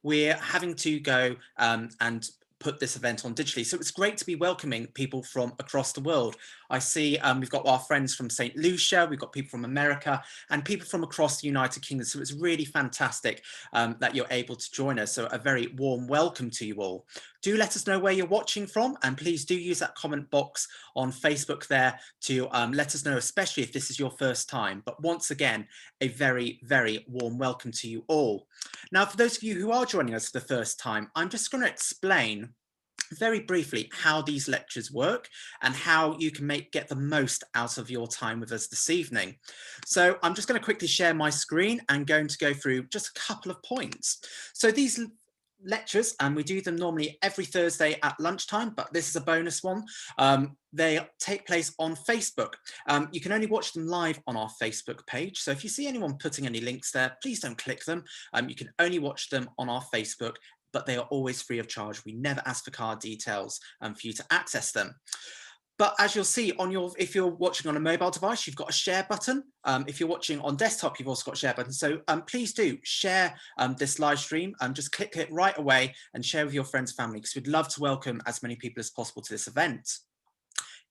we're having to go and put this event on digitally. So it's great to be welcoming people from across the world. I see we've got our friends from St. Lucia, we've got people from America and people from across the United Kingdom. So it's really fantastic that you're able to join us. So a very warm welcome to you all. Do let us know where you're watching from, and please do use that comment box on Facebook there to let us know, especially if this is your first time. But once again, a very, very warm welcome to you all. Now, for those of you who are joining us for the first time, I'm just going to explain very briefly how these lectures work and how you can get the most out of your time with us this evening. So I'm just going to quickly share my screen and going to go through just a couple of points. So these lectures, and we do them normally every Thursday at lunchtime, but this is a bonus one. They take place on Facebook. You can only watch them live on our Facebook page. So if you see anyone putting any links there, please don't click them. You can only watch them on our Facebook, but they are always free of charge. We never ask for card details for you to access them. But as you'll see on if you're watching on a mobile device, you've got a share button. If you're watching on desktop, you've also got a share button. So please do share this live stream. Just click it right away and share with your friends and family, because we'd love to welcome as many people as possible to this event.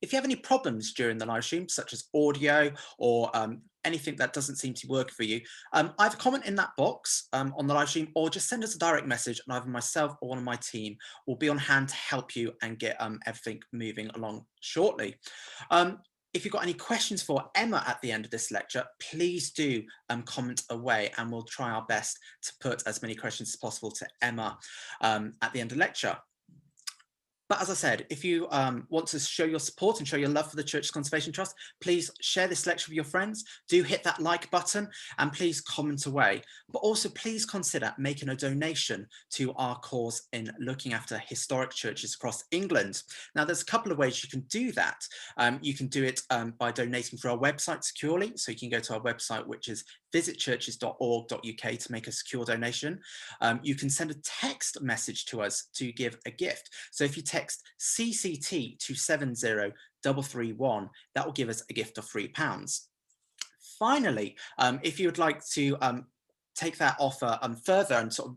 If you have any problems during the live stream, such as audio or anything that doesn't seem to work for you, either comment in that box on the live stream, or just send us a direct message, and either myself or one of my team will be on hand to help you and get everything moving along shortly. If you've got any questions for Emma at the end of this lecture, please do comment away, and we'll try our best to put as many questions as possible to Emma at the end of the lecture. But as I said, if you want to show your support and show your love for the Church's Conservation Trust, please share this lecture with your friends. Do hit that like button and please comment away. But also please consider making a donation to our cause in looking after historic churches across England. Now, there's a couple of ways you can do that. You can do it by donating through our website securely. So you can go to our website, which is visitchurches.org.uk, to make a secure donation. You can send a text message to us to give a gift. So if you text CCT to 70331, that will give us a gift of £3. Finally, if you would like to take that offer further and sort of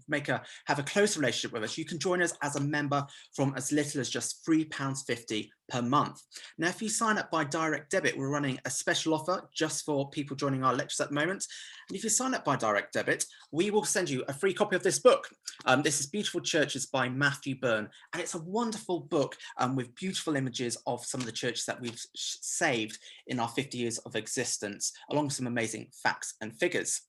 have a closer relationship with us, you can join us as a member from as little as just £3.50 per month. Now, if you sign up by direct debit, we're running a special offer just for people joining our lectures at the moment. And if you sign up by direct debit, we will send you a free copy of this book. This is Beautiful Churches by Matthew Byrne, and it's a wonderful book with beautiful images of some of the churches that we've saved in our 50 years of existence, along with some amazing facts and figures.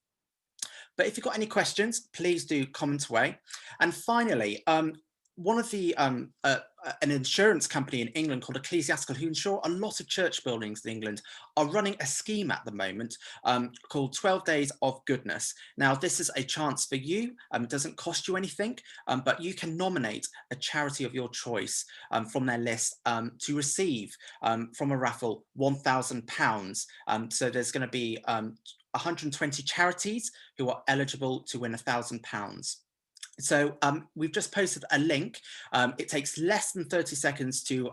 But if you've got any questions, please do comment away. And finally, one of the an insurance company in England called Ecclesiastical, who insure a lot of church buildings in England, are running a scheme at the moment called 12 Days of Goodness. Now, this is a chance for you. It doesn't cost you anything, but you can nominate a charity of your choice from their list to receive from a raffle £1,000. So there's going to be 120 charities who are eligible to win £1,000. So we've just posted a link. It takes less than 30 seconds to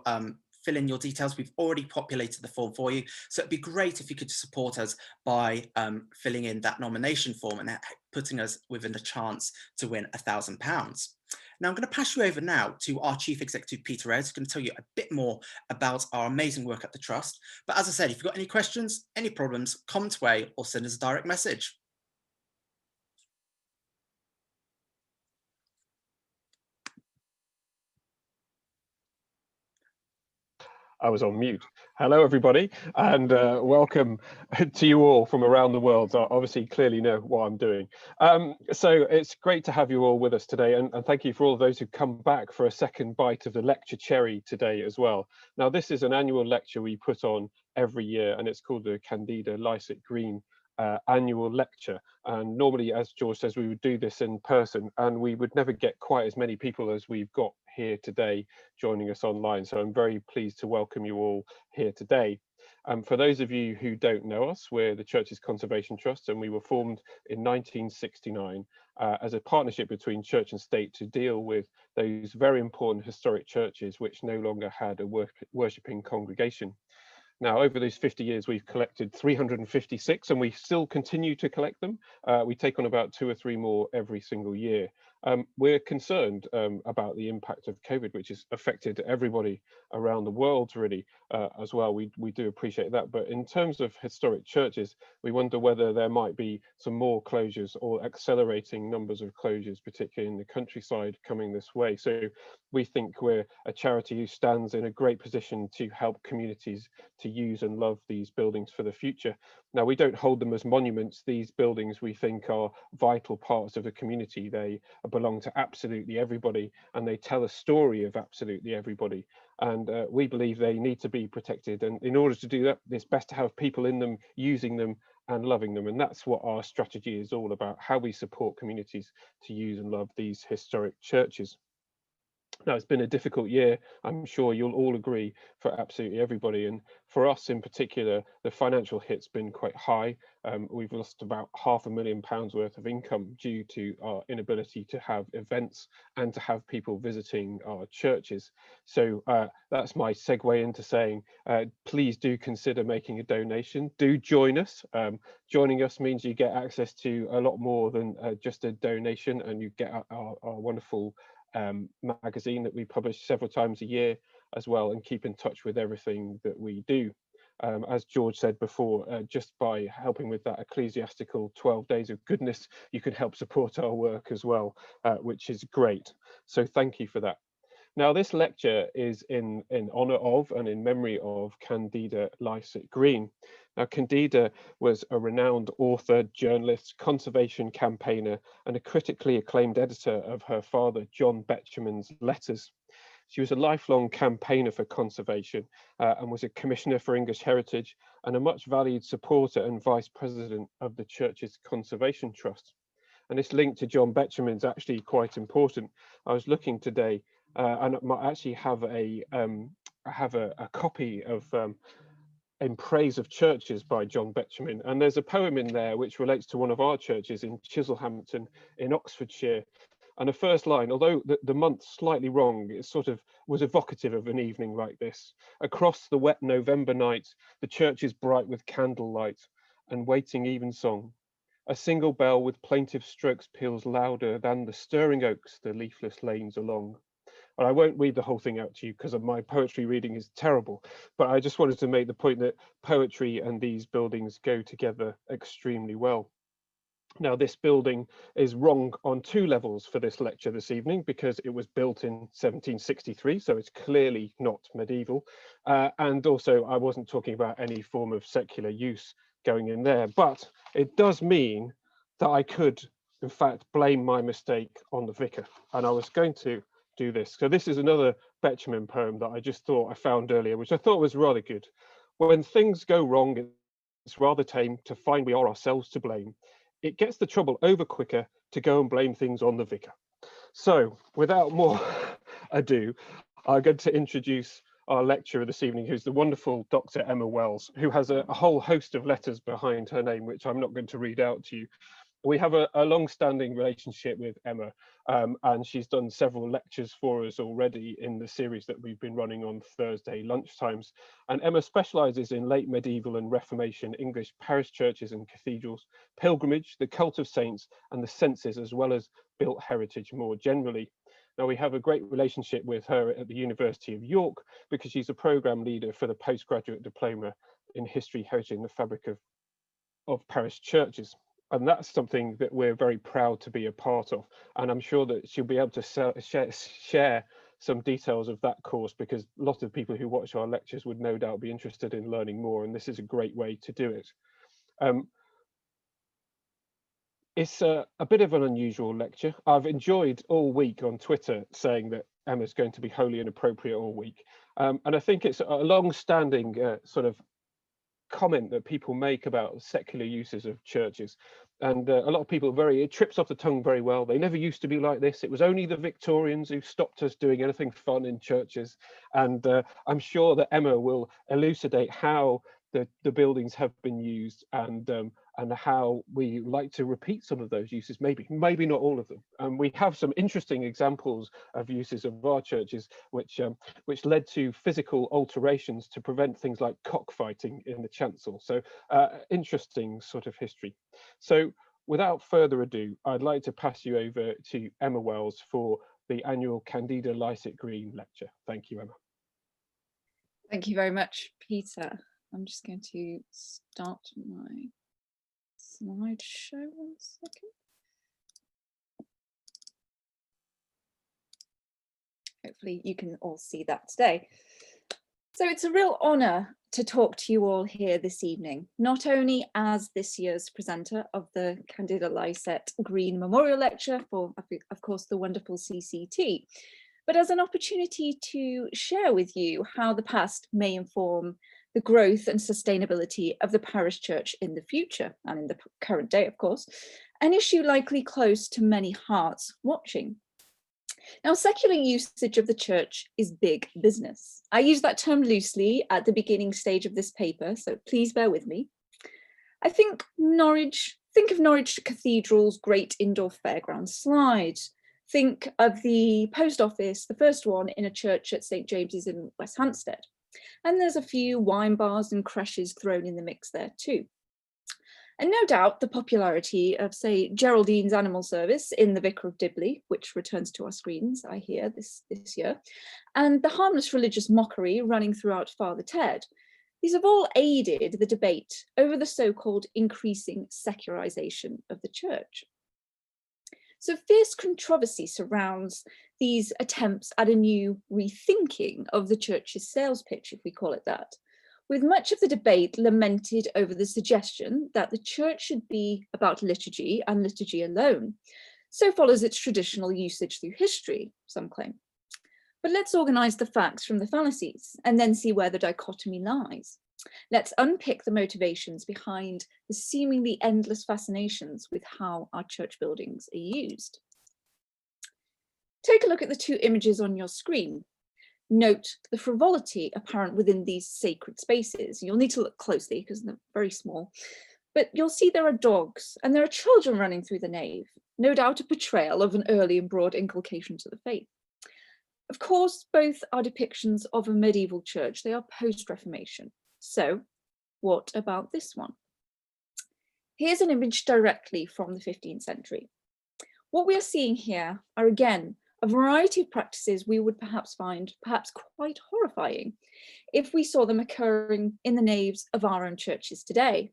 fill in your details. We've already populated the form for you. So it'd be great if you could support us by filling in that nomination form and putting us within a chance to win £1,000. Now, I'm going to pass you over now to our Chief Executive, Peter Ayres, who's going to tell you a bit more about our amazing work at the Trust. But as I said, if you've got any questions, any problems, comment away or send us a direct message. I was on mute. Hello, everybody, and welcome to you all from around the world. So obviously, clearly know what I'm doing. So it's great to have you all with us today, and thank you for all of those who come back for a second bite of the lecture cherry today as well. Now, this is an annual lecture we put on every year, and it's called the Candida Lycett Green annual lecture. And normally, as George says, we would do this in person, and we would never get quite as many people as we've got here today joining us online. So I'm very pleased to welcome you all here today. For those of you who don't know us, we're the Church's Conservation Trust, and we were formed in 1969 as a partnership between church and state to deal with those very important historic churches which no longer had a worshipping congregation. Now, over those 50 years, we've collected 356, and we still continue to collect them. We take on about 2 or 3 more every single year. We're concerned about the impact of COVID, which has affected everybody around the world really as well. We do appreciate that. But in terms of historic churches, we wonder whether there might be some more closures or accelerating numbers of closures, particularly in the countryside, coming this way. So we think we're a charity who stands in a great position to help communities to use and love these buildings for the future. Now, we don't hold them as monuments. These buildings, we think, are vital parts of the community. They belong to absolutely everybody, and they tell a story of absolutely everybody. And we believe they need to be protected. And in order to do that, it's best to have people in them, using them and loving them. And that's what our strategy is all about, how we support communities to use and love these historic churches. Now, it's been a difficult year, I'm sure you'll all agree, for absolutely everybody. And for us in particular, the financial hit's been quite high. We've lost about £500,000 worth of income due to our inability to have events and to have people visiting our churches. So that's my segue into saying, please do consider making a donation. Do join us. Joining us means you get access to a lot more than just a donation, and you get our wonderful magazine that we publish several times a year as well, and keep in touch with everything that we do. As George said before, just by helping with that ecclesiastical 12 days of goodness, you can help support our work as well, which is great. So thank you for that. Now, this lecture is in honour of and in memory of Candida Lycett Green. Now, Candida was a renowned author, journalist, conservation campaigner, and a critically acclaimed editor of her father, John Betramin's letters. She was a lifelong campaigner for conservation and was a commissioner for English heritage and a much valued supporter and vice president of the church's Conservation Trust. And this link to John Betramin is actually quite important. I was looking today and I actually have a copy of In Praise of Churches by John Betramin, and there's a poem in there which relates to one of our churches in Chiselhampton in Oxfordshire. And the first line, although the month's slightly wrong, it sort of was evocative of an evening like this. Across the wet November night, the church is bright with candlelight and waiting evensong. A single bell with plaintive strokes peals louder than the stirring oaks the leafless lanes along. And I won't read the whole thing out to you because my poetry reading is terrible, but I just wanted to make the point that poetry and these buildings go together extremely well. Now, this building is wrong on two levels for this lecture this evening, because it was built in 1763, so it's clearly not medieval. And also, I wasn't talking about any form of secular use going in there, but it does mean that I could, in fact, blame my mistake on the vicar. And I was going to do this. So this is another Betramin poem that I just thought I found earlier, which I thought was rather good. When things go wrong, it's rather tame to find we are ourselves to blame. It gets the trouble over quicker to go and blame things on the vicar. So without more ado, I'm going to introduce our lecturer this evening, who's the wonderful Dr. Emma Wells, who has a whole host of letters behind her name, which I'm not going to read out to you. We have a long-standing relationship with Emma, and she's done several lectures for us already in the series that we've been running on Thursday lunchtimes. And Emma specialises in late medieval and Reformation English parish churches and cathedrals, pilgrimage, the cult of saints, and the census, as well as built heritage more generally. Now, we have a great relationship with her at the University of York because she's a programme leader for the postgraduate diploma in history, heritage, and the fabric of parish churches. And that's something that we're very proud to be a part of. And I'm sure that she'll be able to share some details of that course, because a lot of people who watch our lectures would no doubt be interested in learning more, and this is a great way to do it. It's a bit of an unusual lecture. I've enjoyed all week on Twitter saying that Emma's going to be wholly inappropriate all week. And I think it's a long-standing sort of comment that people make about secular uses of churches, and a lot of people it trips off the tongue very well. They never used to be like this. It was only the Victorians who stopped us doing anything fun in churches. And I'm sure that Emma will elucidate how the buildings have been used, and how we like to repeat some of those uses, maybe not all of them. And we have some interesting examples of uses of our churches which led to physical alterations to prevent things like cockfighting in the chancel. So interesting sort of history. So without further ado, I'd like to pass you over to Emma Wells for the annual Candida Lycett Green lecture. Thank you, Emma. Thank you very much, Peter. I'm just going to start my slideshow 1 second. Hopefully you can all see that today. So it's a real honour to talk to you all here this evening, not only as this year's presenter of the Candida Lycett Green Memorial Lecture for, of course, the wonderful CCT, but as an opportunity to share with you how the past may inform the growth and sustainability of the parish church in the future and in the current day, of course, an issue likely close to many hearts watching. Now, secular usage of the church is big business. I use that term loosely at the beginning stage of this paper, so please bear with me. I think of Norwich Cathedral's great indoor fairground slide. Think of the post office, the first one in a church at St. James's in West Hampstead. And there's a few wine bars and creches thrown in the mix there too. And no doubt the popularity of, say, Geraldine's Animal Service in the Vicar of Dibley, which returns to our screens, I hear, this year, and the harmless religious mockery running throughout Father Ted, these have all aided the debate over the so-called increasing secularization of the church. So fierce controversy surrounds these attempts at a new rethinking of the church's sales pitch, if we call it that, with much of the debate lamented over the suggestion that the church should be about liturgy and liturgy alone. So follows its traditional usage through history, some claim. But let's organise the facts from the fallacies and then see where the dichotomy lies. Let's unpick the motivations behind the seemingly endless fascinations with how our church buildings are used. Take a look at the two images on your screen. Note the frivolity apparent within these sacred spaces. You'll need to look closely because they're very small, but you'll see there are dogs and there are children running through the nave, no doubt a portrayal of an early and broad inculcation to the faith. Of course, both are depictions of a medieval church. They are post-Reformation. So what about this one? Here's an image directly from the 15th century. What we are seeing here are, again, a variety of practices we would perhaps find quite horrifying if we saw them occurring in the naves of our own churches today.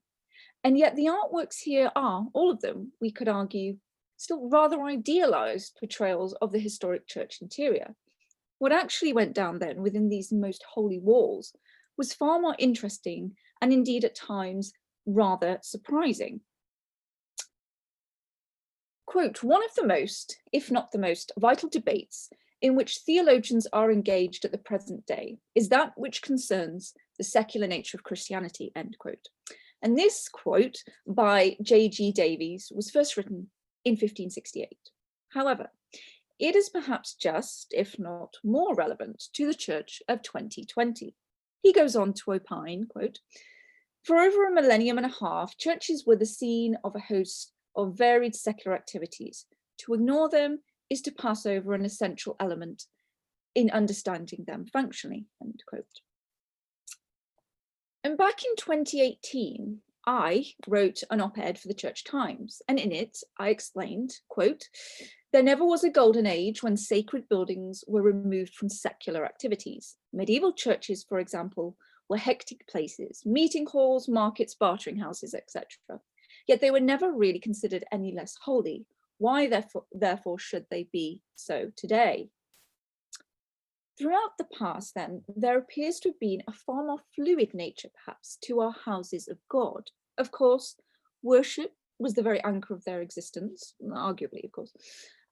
And yet the artworks here are, all of them, we could argue, still rather idealized portrayals of the historic church interior. What actually went down then within these most holy walls was far more interesting and indeed at times rather surprising. Quote, one of the most, if not the most, vital debates in which theologians are engaged at the present day is that which concerns the secular nature of Christianity, end quote. And this quote by J.G. Davies was first written in 1568. However, it is perhaps just, if not more relevant, to the church of 2020. He goes on to opine, quote, for over a millennium and a half, churches were the scene of a host of varied secular activities. To ignore them is to pass over an essential element in understanding them functionally, end quote. And back in 2018, I wrote an op-ed for the Church Times, and in it I explained, quote, there never was a golden age when sacred buildings were removed from secular activities. Medieval churches, for example, were hectic places, meeting halls, markets, bartering houses, etc. Yet they were never really considered any less holy. Why, therefore, should they be so today? Throughout the past, then, there appears to have been a far more fluid nature, perhaps, to our houses of God. Of course, worship was the very anchor of their existence, arguably, of course,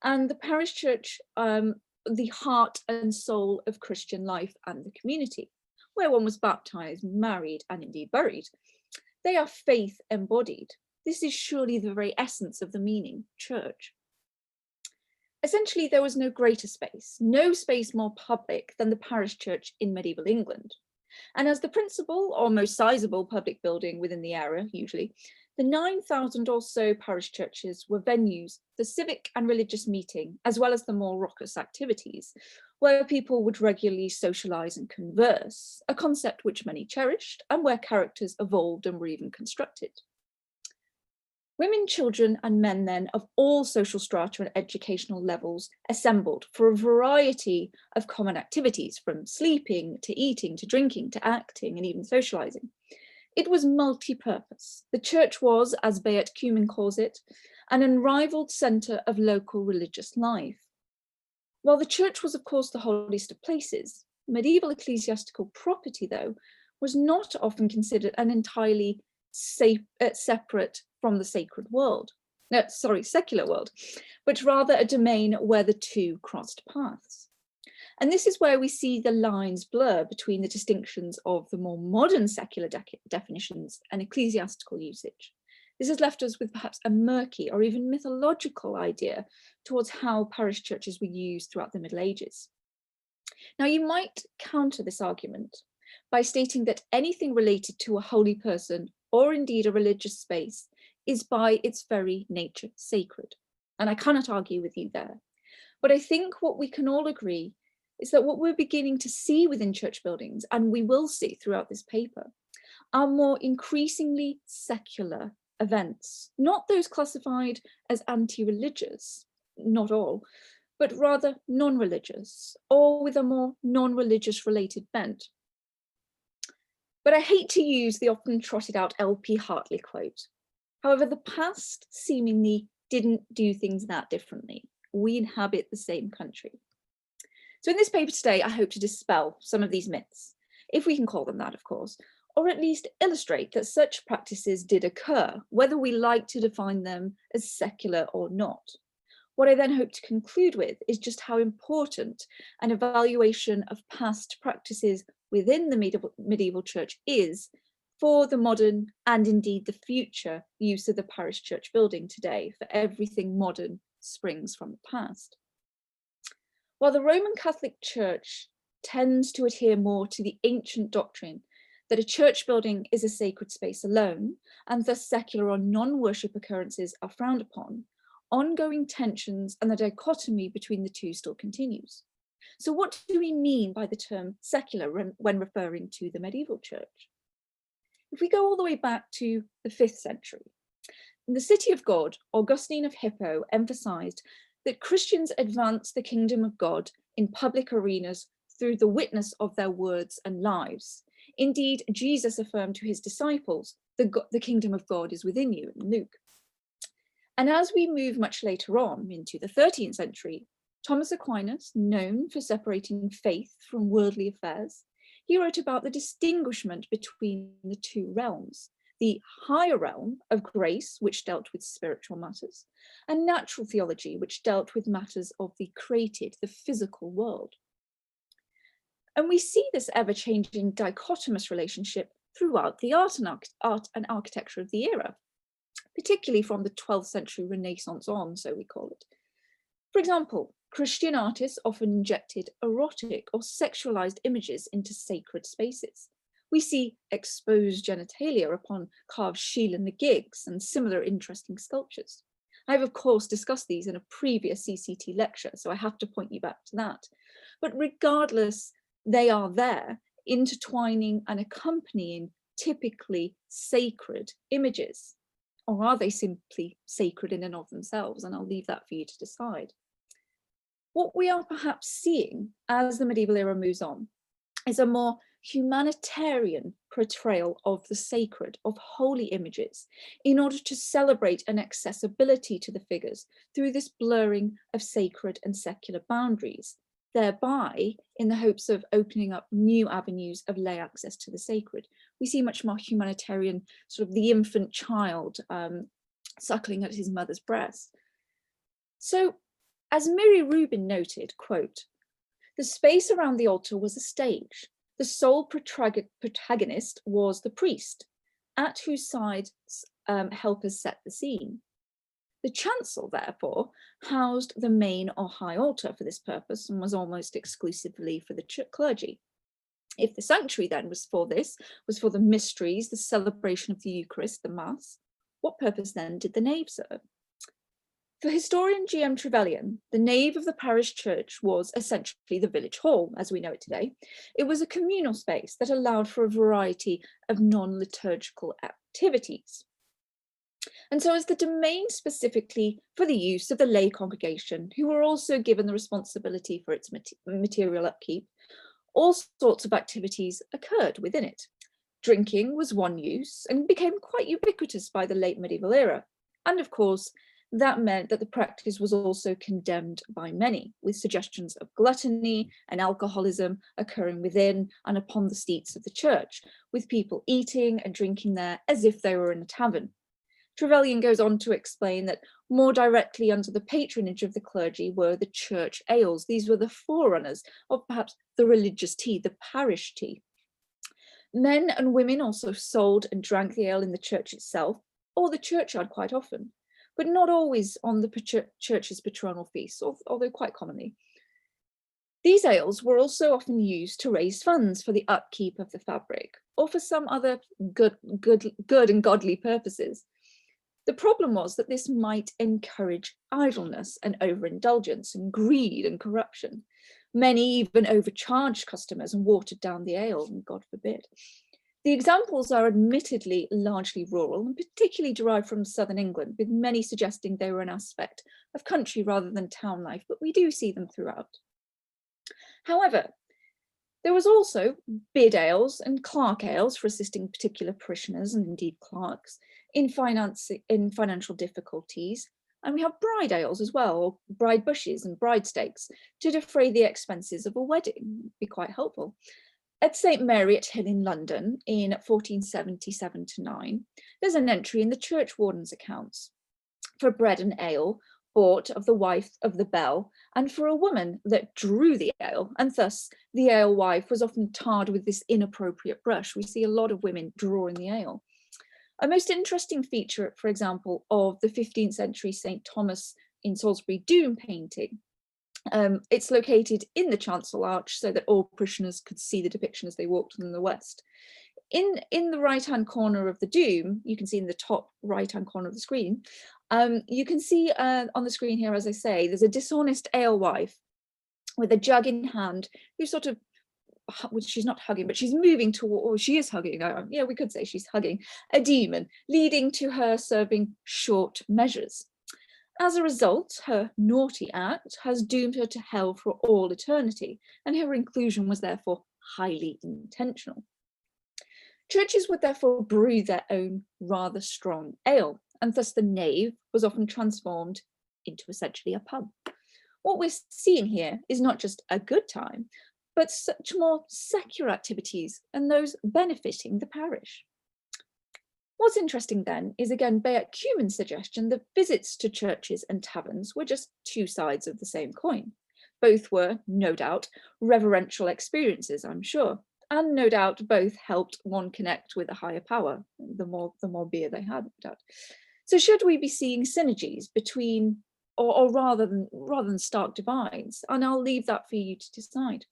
and the parish church, the heart and soul of Christian life and the community, where one was baptized, married, and indeed buried. They are faith embodied. This is surely the very essence of the meaning, church. Essentially, there was no greater space, no space more public than the parish church in medieval England. And as the principal or most sizable public building within the area, usually, the 9,000 or so parish churches were venues for civic and religious meeting, as well as the more raucous activities, where people would regularly socialise and converse, a concept which many cherished and where characters evolved and were even constructed. Women, children, and men then of all social strata and educational levels assembled for a variety of common activities, from sleeping to eating to drinking to acting and even socializing. It was multi-purpose. The church was, as Betramin calls it, an unrivaled centre of local religious life. While the church was, of course, the holiest of places, medieval ecclesiastical property, though, was not often considered an entirely separate from the sacred world, secular world, but rather a domain where the two crossed paths. And this is where we see the lines blur between the distinctions of the more modern secular definitions and ecclesiastical usage. This has left us with perhaps a murky or even mythological idea towards how parish churches were used throughout the Middle Ages. Now, you might counter this argument by stating that anything related to a holy person or indeed a religious space is by its very nature sacred. And I cannot argue with you there. But I think what we can all agree is that what we're beginning to see within church buildings, and we will see throughout this paper, are more increasingly secular events, not those classified as anti-religious, not all, but rather non-religious, or with a more non-religious related bent. But I hate to use the often trotted out L.P. Hartley quote. However, the past seemingly didn't do things that differently. We inhabit the same country. So in this paper today, I hope to dispel some of these myths, if we can call them that, of course, or at least illustrate that such practices did occur, whether we like to define them as secular or not. What I then hope to conclude with is just how important an evaluation of past practices within the medieval church is for the modern and indeed the future use of the parish church building today, for everything modern springs from the past. While the Roman Catholic Church tends to adhere more to the ancient doctrine that a church building is a sacred space alone, and thus secular or non-worship occurrences are frowned upon, ongoing tensions and the dichotomy between the two still continues. So what do we mean by the term secular when referring to the medieval church? If we go all the way back to the 5th century, in the City of God, Augustine of Hippo emphasized that Christians advance the kingdom of God in public arenas through the witness of their words and lives. Indeed, Jesus affirmed to his disciples, the kingdom of God is within you, in Luke. And as we move much later on into the 13th century, Thomas Aquinas, known for separating faith from worldly affairs, he wrote about the distinguishment between the two realms, the higher realm of grace, which dealt with spiritual matters, and natural theology, which dealt with matters of the created, the physical world. And we see this ever-changing dichotomous relationship throughout the art and architecture of the era, particularly from the 12th century Renaissance on, so we call it. For example, Christian artists often injected erotic or sexualized images into sacred spaces. We see exposed genitalia upon carved shield and the gigs and similar interesting sculptures. I've of course discussed these in a previous CCT lecture, so I have to point you back to that. But regardless, they are there, intertwining and accompanying typically sacred images. Or are they simply sacred in and of themselves? And I'll leave that for you to decide. What we are perhaps seeing as the medieval era moves on is a more humanitarian portrayal of the sacred, of holy images, in order to celebrate an accessibility to the figures through this blurring of sacred and secular boundaries, thereby in the hopes of opening up new avenues of lay access to the sacred. We see much more humanitarian, sort of the infant child suckling at his mother's breast. So, as Miri Rubin noted, quote, "The space around the altar was a stage. The sole protagonist was the priest, at whose side helpers set the scene. The chancel, therefore, housed the main or high altar for this purpose and was almost exclusively for the clergy. If the sanctuary then was for the mysteries, the celebration of the Eucharist, the Mass, what purpose then did the nave serve? For historian G.M. Trevelyan, the nave of the parish church was essentially the village hall, as we know it today. It was a communal space that allowed for a variety of non-liturgical activities. And so as the domain specifically for the use of the lay congregation, who were also given the responsibility for its material upkeep, all sorts of activities occurred within it. Drinking was one use and became quite ubiquitous by the late medieval era. And of course, that meant that the practice was also condemned by many, with suggestions of gluttony and alcoholism occurring within and upon the seats of the church, with people eating and drinking there as if they were in a tavern. Trevelyan goes on to explain that more directly under the patronage of the clergy were the church ales. These were the forerunners of perhaps the religious tea, the parish tea. Men and women also sold and drank the ale in the church itself, or the churchyard quite often, but not always on the church's patronal feasts, although quite commonly. These ales were also often used to raise funds for the upkeep of the fabric, or for some other good and godly purposes. The problem was that this might encourage idleness and overindulgence and greed and corruption. Many even overcharged customers and watered down the ale, and God forbid. The examples are admittedly largely rural and particularly derived from southern England, with many suggesting they were an aspect of country rather than town life, but we do see them throughout. However, there was also bid ales and clerk ales for assisting particular parishioners and indeed clerks in financial difficulties. And we have bride ales as well, or bride bushes and bride steaks, to defray the expenses of a wedding. Be quite helpful. At St. Mary at Hill in London in 1477-9, there's an entry in the churchwarden's accounts for bread and ale bought of the wife of the bell, and for a woman that drew the ale, and thus the alewife was often tarred with this inappropriate brush. We see a lot of women drawing the ale. A most interesting feature, for example, of the 15th century St. Thomas in Salisbury Doom painting. It's located in the chancel arch so that all parishioners could see the depiction as they walked from the west. In the right-hand corner of the Doom, you can see in the top right-hand corner of the screen, you can see on the screen here, as I say, there's a dishonest alewife with a jug in hand who sort of, she's not hugging, but she's moving toward, or she is hugging, yeah, we could say she's hugging a demon, leading to her serving short measures. As a result, her naughty act has doomed her to hell for all eternity, and her inclusion was therefore highly intentional. Churches would therefore brew their own rather strong ale, and thus the nave was often transformed into essentially a pub. What we're seeing here is not just a good time, but such more secular activities and those benefiting the parish. What's interesting then is again Betramin's suggestion that visits to churches and taverns were just two sides of the same coin. Both were, no doubt, reverential experiences, I'm sure, and no doubt both helped one connect with a higher power, the more beer they had, no doubt. So should we be seeing synergies between, or rather than stark divides? And I'll leave that for you to decide.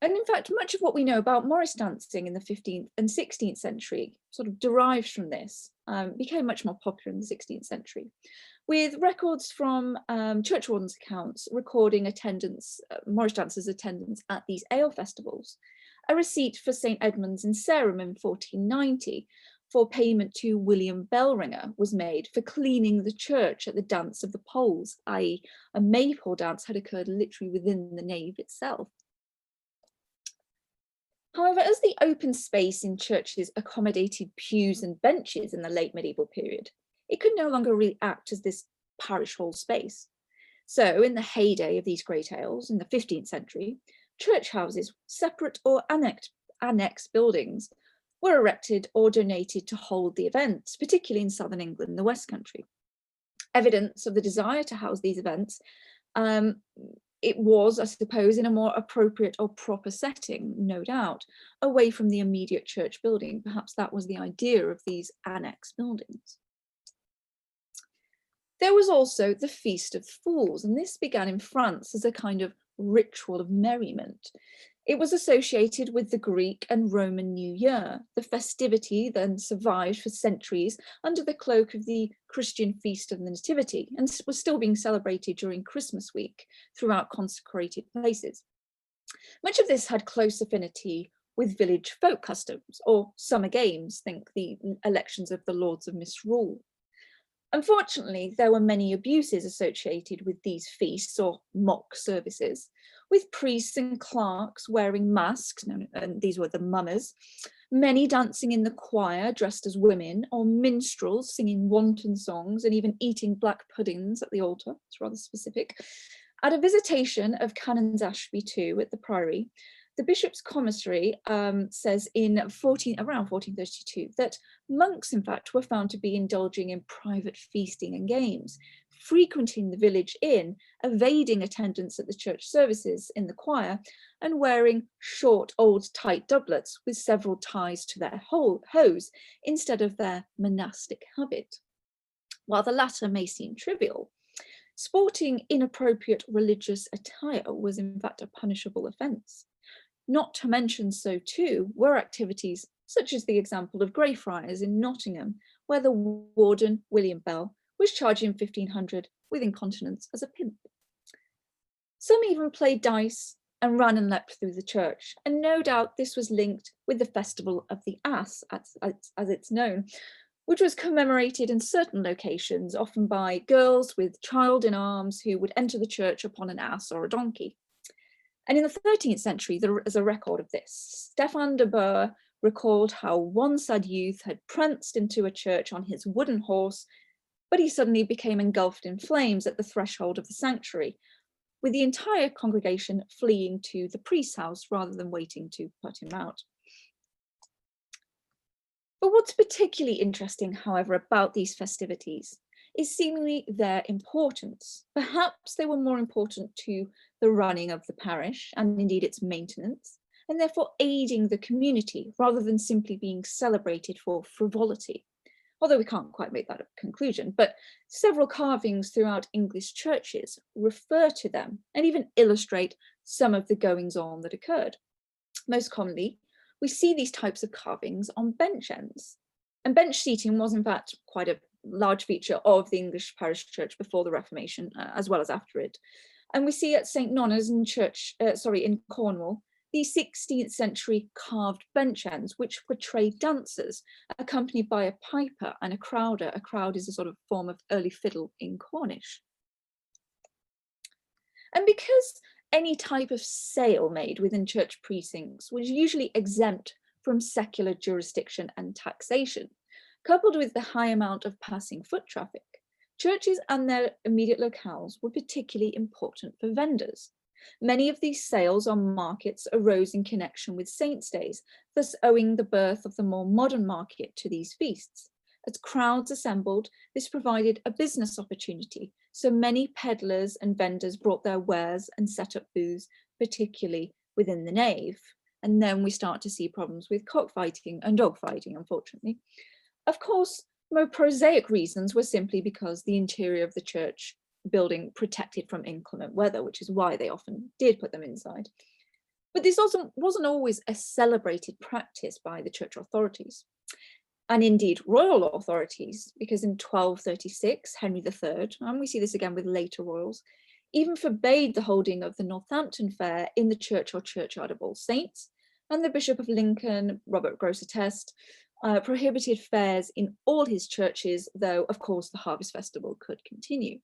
And in fact, much of what we know about Morris dancing in the 15th and 16th century sort of derives from this, became much more popular in the 16th century, with records from churchwardens' accounts recording attendance, Morris dancers' attendance at these ale festivals. A receipt for St. Edmund's in Sarum in 1490 for payment to William Bellringer was made for cleaning the church at the dance of the poles, i.e. a maypole dance had occurred literally within the nave itself. However, as the open space in churches accommodated pews and benches in the late medieval period, it could no longer really act as this parish hall space. So in the heyday of these great ales in the 15th century, church houses, separate or annex buildings, were erected or donated to hold the events, particularly in southern England and the West Country. Evidence of the desire to house these events, it was, I suppose, in a more appropriate or proper setting, no doubt, away from the immediate church building. Perhaps that was the idea of these annex buildings. There was also the Feast of Fools, and this began in France as a kind of ritual of merriment. It was associated with the Greek and Roman New Year. The festivity then survived for centuries under the cloak of the Christian Feast of the Nativity and was still being celebrated during Christmas week throughout consecrated places. Much of this had close affinity with village folk customs or summer games, think the elections of the Lords of Misrule. Unfortunately, there were many abuses associated with these feasts or mock services, with priests and clerks wearing masks, and these were the mummers, many dancing in the choir dressed as women, or minstrels singing wanton songs and even eating black puddings at the altar. It's rather specific. At a visitation of Canons Ashby II at the Priory, the bishop's commissary says around 1432 that monks, in fact, were found to be indulging in private feasting and games, frequenting the village inn, evading attendance at the church services in the choir, and wearing short, old, tight doublets with several ties to their hose instead of their monastic habit. While the latter may seem trivial, sporting inappropriate religious attire was in fact a punishable offence. Not to mention so too were activities such as the example of Greyfriars in Nottingham, where the warden, William Bell, was charged in 1500 with incontinence as a pimp. Some even played dice and ran and leapt through the church, and no doubt this was linked with the festival of the ass, as it's known, which was commemorated in certain locations, often by girls with child in arms who would enter the church upon an ass or a donkey. And in the 13th century, there is a record of this. Stefan de Boer recalled how one sad youth had pranced into a church on his wooden horse, but he suddenly became engulfed in flames at the threshold of the sanctuary, with the entire congregation fleeing to the priest's house rather than waiting to put him out. But what's particularly interesting, however, about these festivities is seemingly their importance. Perhaps they were more important to the running of the parish and indeed its maintenance, and therefore aiding the community rather than simply being celebrated for frivolity. Although we can't quite make that a conclusion, but several carvings throughout English churches refer to them and even illustrate some of the goings on that occurred. Most commonly, we see these types of carvings on bench ends. And bench seating was in fact quite a large feature of the English parish church before the Reformation, as well as after it. And we see at St. Nonna's in Cornwall, the 16th century carved bench ends, which portray dancers accompanied by a piper and a crowder. A crowd is a sort of form of early fiddle in Cornish. And because any type of sale made within church precincts was usually exempt from secular jurisdiction and taxation, coupled with the high amount of passing foot traffic, churches and their immediate locales were particularly important for vendors. Many of these sales on markets arose in connection with saints' days, thus owing the birth of the more modern market to these feasts. As crowds assembled, this provided a business opportunity, so many peddlers and vendors brought their wares and set up booths, particularly within the nave. And then we start to see problems with cockfighting and dogfighting, unfortunately. Of course, more prosaic reasons were simply because the interior of the church building protected from inclement weather, which is why they often did put them inside. But this also wasn't always a celebrated practice by the church authorities, and indeed royal authorities, because in 1236, Henry III, and we see this again with later royals, even forbade the holding of the Northampton Fair in the church or churchyard of All Saints, and the Bishop of Lincoln, Robert Grosseteste, prohibited fairs in all his churches, though of course the Harvest Festival could continue.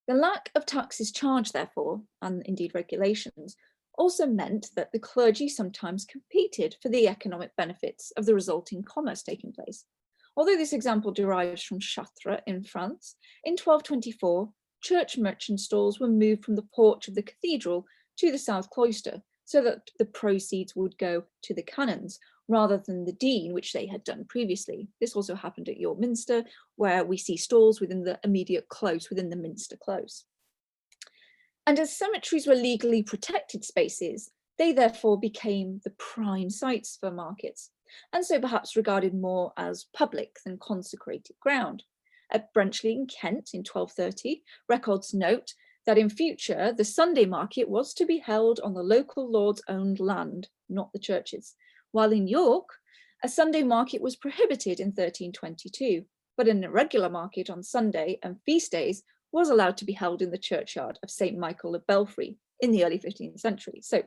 The lack of taxes charged, therefore, and indeed regulations, also meant that the clergy sometimes competed for the economic benefits of the resulting commerce taking place. Although this example derives from Chartres in France, in 1224, church merchant stalls were moved from the porch of the cathedral to the south cloister, so that the proceeds would go to the canons rather than the dean, which they had done previously. This also happened at York Minster, where we see stalls within the immediate close, within the Minster close. And as cemeteries were legally protected spaces, they therefore became the prime sites for markets, and so perhaps regarded more as public than consecrated ground. At Brenchley in Kent in 1230, records note that in future, the Sunday market was to be held on the local lord's owned land, not the church's, while in York, a Sunday market was prohibited in 1322, but an irregular market on Sunday and feast days was allowed to be held in the churchyard of St. Michael of Belfry, in the early 15th century. So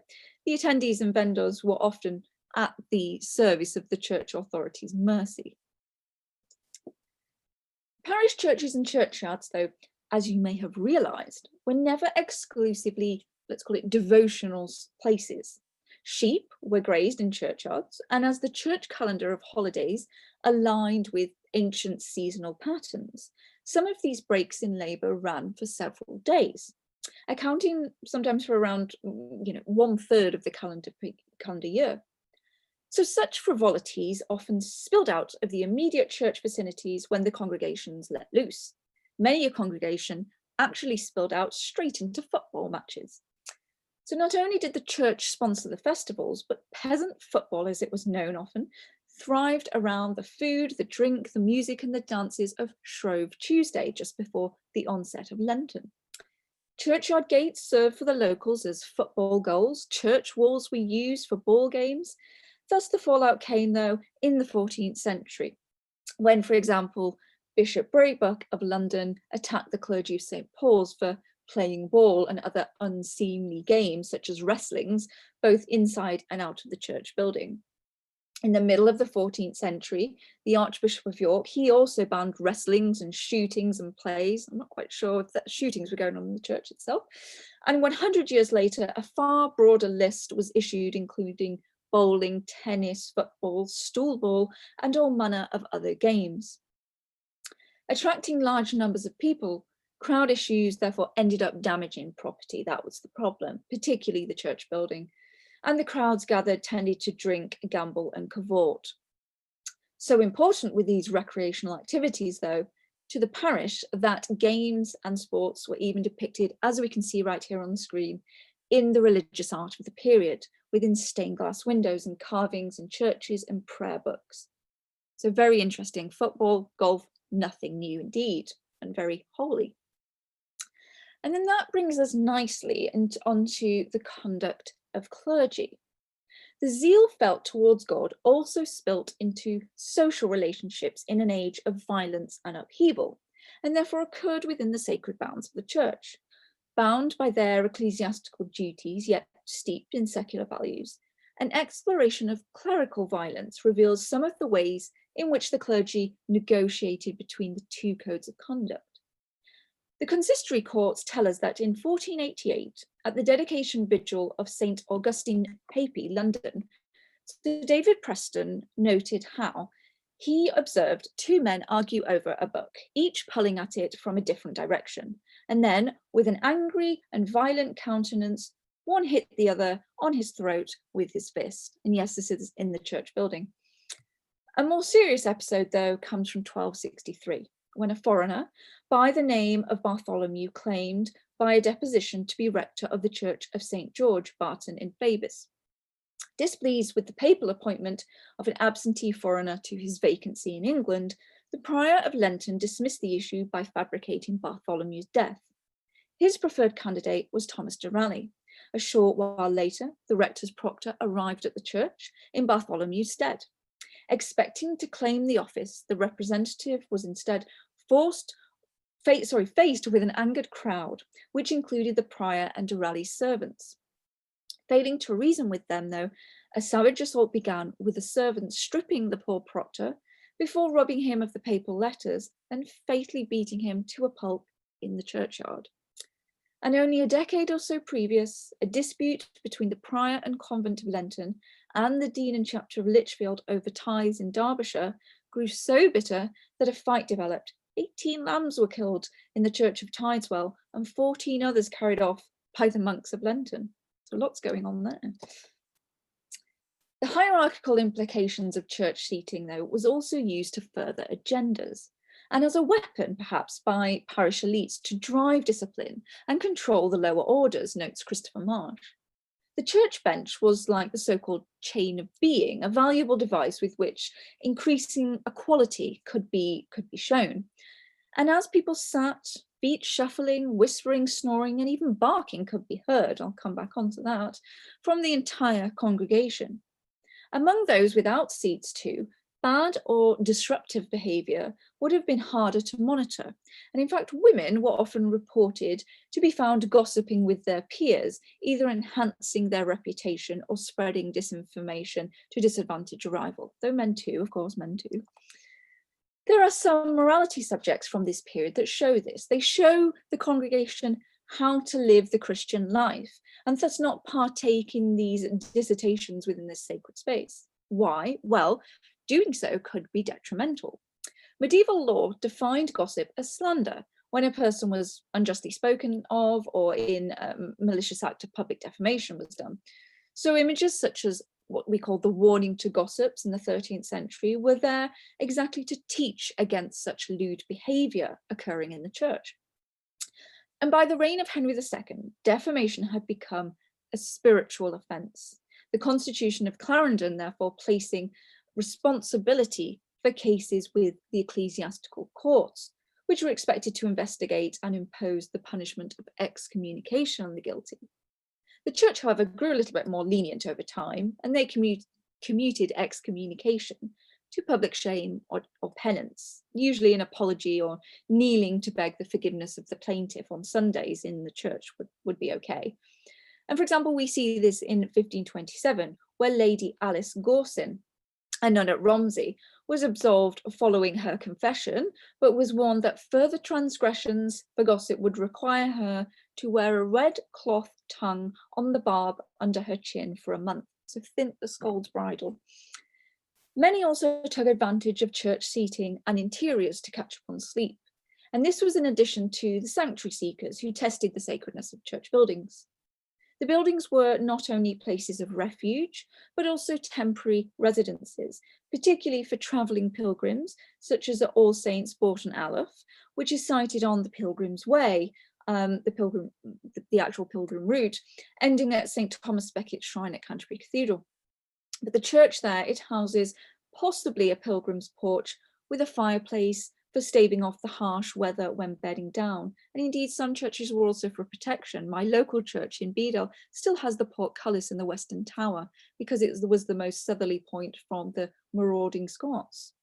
the attendees and vendors were often at the service of the church authorities' mercy. Parish churches and churchyards, though, as you may have realised, were never exclusively, let's call it, devotional places. Sheep were grazed in churchyards, and as the church calendar of holidays aligned with ancient seasonal patterns, some of these breaks in labour ran for several days, accounting sometimes for around 1/3 of the calendar year. So such frivolities often spilled out of the immediate church vicinities when the congregations let loose. Many a congregation actually spilled out straight into football matches. So not only did the church sponsor the festivals, but peasant football, as it was known often, thrived around the food, the drink, the music and the dances of Shrove Tuesday, just before the onset of Lenten. Churchyard gates served for the locals as football goals. Church walls were used for ball games. Thus the fallout came, though, in the 14th century, when, for example, Bishop Braebuck of London attacked the clergy of St. Paul's for playing ball and other unseemly games, such as wrestlings, both inside and out of the church building. In the middle of the 14th century, the Archbishop of York, he also banned wrestlings and shootings and plays. I'm not quite sure if that shootings were going on in the church itself. And 100 years later, a far broader list was issued, including bowling, tennis, football, stool ball, and all manner of other games. Attracting large numbers of people, crowd issues therefore ended up damaging property. That was the problem, particularly the church building. And the crowds gathered tended to drink, gamble, and cavort. So important were these recreational activities, though, to the parish, that games and sports were even depicted, as we can see right here on the screen, in the religious art of the period, within stained glass windows and carvings in churches and prayer books. So very interesting. Football, golf, nothing new indeed, and very holy. And then that brings us nicely onto the conduct of clergy. The zeal felt towards God also spilt into social relationships in an age of violence and upheaval, and therefore occurred within the sacred bounds of the church. Bound by their ecclesiastical duties, yet steeped in secular values, an exploration of clerical violence reveals some of the ways in which the clergy negotiated between the two codes of conduct. The consistory courts tell us that in 1488, at the dedication vigil of St. Augustine Papy, London, Sir David Preston noted how he observed two men argue over a book, each pulling at it from a different direction, and then, with an angry and violent countenance, one hit the other on his throat with his fist. And yes, this is in the church building. A more serious episode, though, comes from 1263, when a foreigner by the name of Bartholomew claimed by a deposition to be rector of the Church of St. George, Barton in Fabus. Displeased with the papal appointment of an absentee foreigner to his vacancy in England, the prior of Lenton dismissed the issue by fabricating Bartholomew's death. His preferred candidate was Thomas de Raleigh. A short while later, the rector's proctor arrived at the church in Bartholomew's stead. Expecting to claim the office, the representative was instead faced with an angered crowd, which included the prior and de Raleigh's servants. Failing to reason with them, though, a savage assault began, with the servants stripping the poor proctor before robbing him of the papal letters and fatally beating him to a pulp in the churchyard. And only a decade or so previous, a dispute between the prior and convent of Lenton and the dean and chapter of Lichfield over tithes in Derbyshire grew so bitter that a fight developed. 18 lambs were killed in the church of Tideswell and 14 others carried off by the monks of Lenton. So lots going on there. The hierarchical implications of church seating, though, was also used to further agendas, and as a weapon, perhaps, by parish elites to drive discipline and control the lower orders, notes Christopher Marsh. The church bench was like the so-called chain of being, a valuable device with which increasing equality could be shown. And as people sat, feet shuffling, whispering, snoring, and even barking could be heard, I'll come back onto that, from the entire congregation. Among those without seats too, Bad or disruptive behaviour would have been harder to monitor, and in fact women were often reported to be found gossiping with their peers, either enhancing their reputation or spreading disinformation to disadvantage a rival, though men too, of course, men too. There are some morality subjects from this period that show this. They show the congregation how to live the Christian life, and thus not partake in these dissertations within this sacred space. Why? Well, doing so could be detrimental. Medieval law defined gossip as slander, when a person was unjustly spoken of or in a malicious act of public defamation was done. So images such as what we call the warning to gossips in the 13th century were there exactly to teach against such lewd behaviour occurring in the church. And by the reign of Henry II, defamation had become a spiritual offence. The Constitution of Clarendon, therefore, placing responsibility for cases with the ecclesiastical courts, which were expected to investigate and impose the punishment of excommunication on the guilty. The church, however, grew a little bit more lenient over time, and they commuted excommunication to public shame or penance, usually an apology or kneeling to beg the forgiveness of the plaintiff on Sundays in the church would be okay. And for example, we see this in 1527, where Lady Alice Gorsin, a nun at Romsey, was absolved following her confession, but was warned that further transgressions for gossip would require her to wear a red cloth tongue on the barb under her chin for a month, so think the scold's bridle. Many also took advantage of church seating and interiors to catch up on sleep, and this was in addition to the sanctuary seekers who tested the sacredness of church buildings. The buildings were not only places of refuge, but also temporary residences, particularly for travelling pilgrims, such as at All Saints, Bourton Aleph, which is cited on the Pilgrim's Way, the actual pilgrim route, ending at St. Thomas Becket's shrine at Canterbury Cathedral. But the church there, it houses possibly a pilgrim's porch with a fireplace for staving off the harsh weather when bedding down. And indeed, some churches were also for protection. My local church in Bedale still has the portcullis in the western tower because it was the most southerly point from the marauding Scots.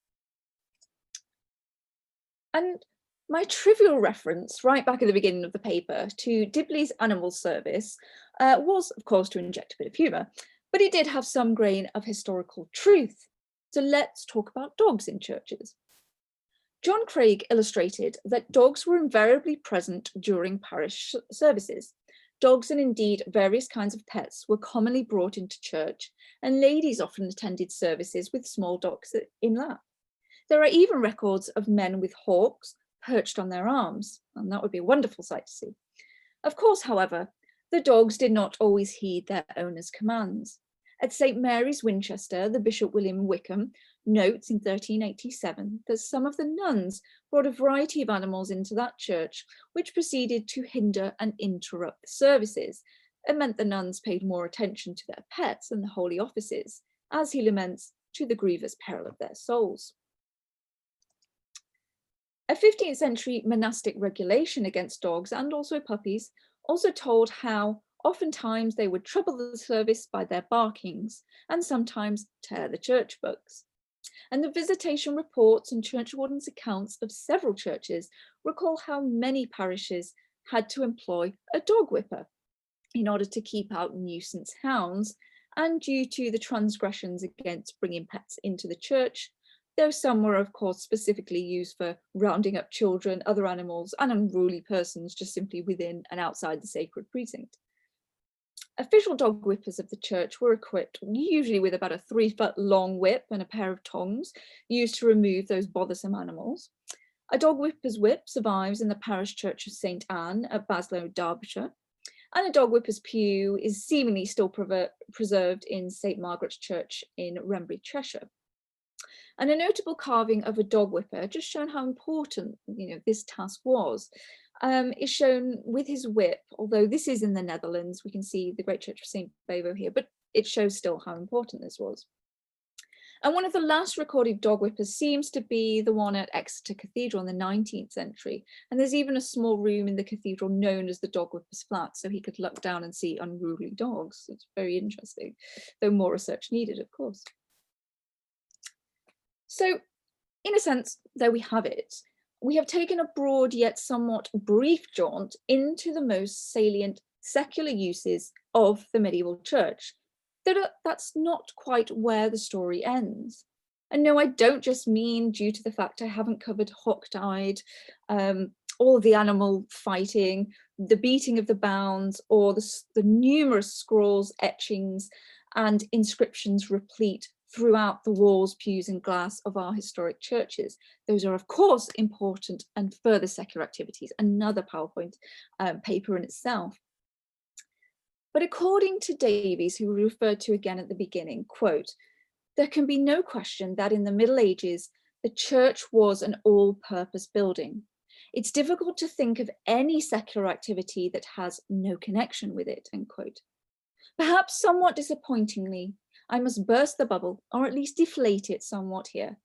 And my trivial reference right back at the beginning of the paper to Dibley's Animal Service was, of course, to inject a bit of humour, but it did have some grain of historical truth. So let's talk about dogs in churches. John Craig illustrated that dogs were invariably present during parish services. Dogs and indeed various kinds of pets were commonly brought into church, and ladies often attended services with small dogs in lap. There are even records of men with hawks perched on their arms, and that would be a wonderful sight to see. Of course, however, the dogs did not always heed their owners' commands. At St. Mary's, Winchester, the Bishop William Wickham notes in 1387 that some of the nuns brought a variety of animals into that church, which proceeded to hinder and interrupt the services. It meant the nuns paid more attention to their pets and the holy offices, as he laments, to the grievous peril of their souls. A 15th century monastic regulation against dogs and also puppies also told how oftentimes they would trouble the service by their barkings and sometimes tear the church books. And the visitation reports and churchwardens' accounts of several churches recall how many parishes had to employ a dog whipper in order to keep out nuisance hounds, and due to the transgressions against bringing pets into the church, though some were of course specifically used for rounding up children, other animals and unruly persons just simply within and outside the sacred precinct. Official dog whippers of the church were equipped usually with about a 3-foot long whip and a pair of tongs used to remove those bothersome animals. A dog whipper's whip survives in the parish church of St. Anne at Baslow, Derbyshire, and a dog whipper's pew is seemingly still preserved in St. Margaret's Church in Wrenbury, Cheshire. And a notable carving of a dog whipper, just showing how important this task was, is shown with his whip. Although this is in the Netherlands, we can see the Great Church of St. Bavo here, but it shows still how important this was. And one of the last recorded dog whippers seems to be the one at Exeter Cathedral in the 19th century. And there's even a small room in the cathedral known as the dog whipper's flat, so he could look down and see unruly dogs. It's very interesting, though more research needed, of course. So in a sense, there we have it. We have taken a broad yet somewhat brief jaunt into the most salient secular uses of the medieval church. That's not quite where the story ends. And no, I don't just mean due to the fact I haven't covered hog-tied, all of the animal fighting, the beating of the bounds, or the numerous scrolls, etchings, and inscriptions replete throughout the walls, pews, and glass of our historic churches. Those are, of course, important and further secular activities, another PowerPoint paper in itself. But according to Davies, who we referred to again at the beginning, quote, "There can be no question that in the Middle Ages, the church was an all-purpose building. It's difficult to think of any secular activity that has no connection with it," end quote. Perhaps somewhat disappointingly, I must burst the bubble, or at least deflate it somewhat here.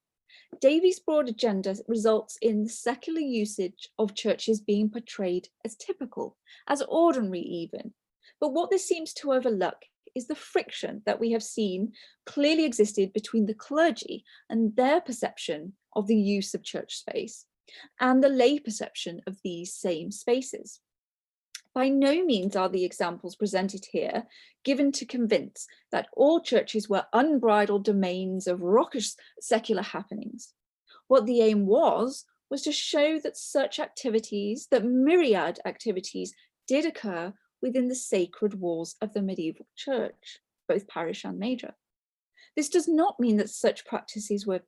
Davies' broad agenda results in the secular usage of churches being portrayed as typical, as ordinary even. But what this seems to overlook is the friction that we have seen clearly existed between the clergy and their perception of the use of church space, and the lay perception of these same spaces. By no means are the examples presented here given to convince that all churches were unbridled domains of raucous secular happenings. What the aim was to show that such activities, that myriad activities, did occur within the sacred walls of the medieval church, both parish and major. This does not mean that such practices were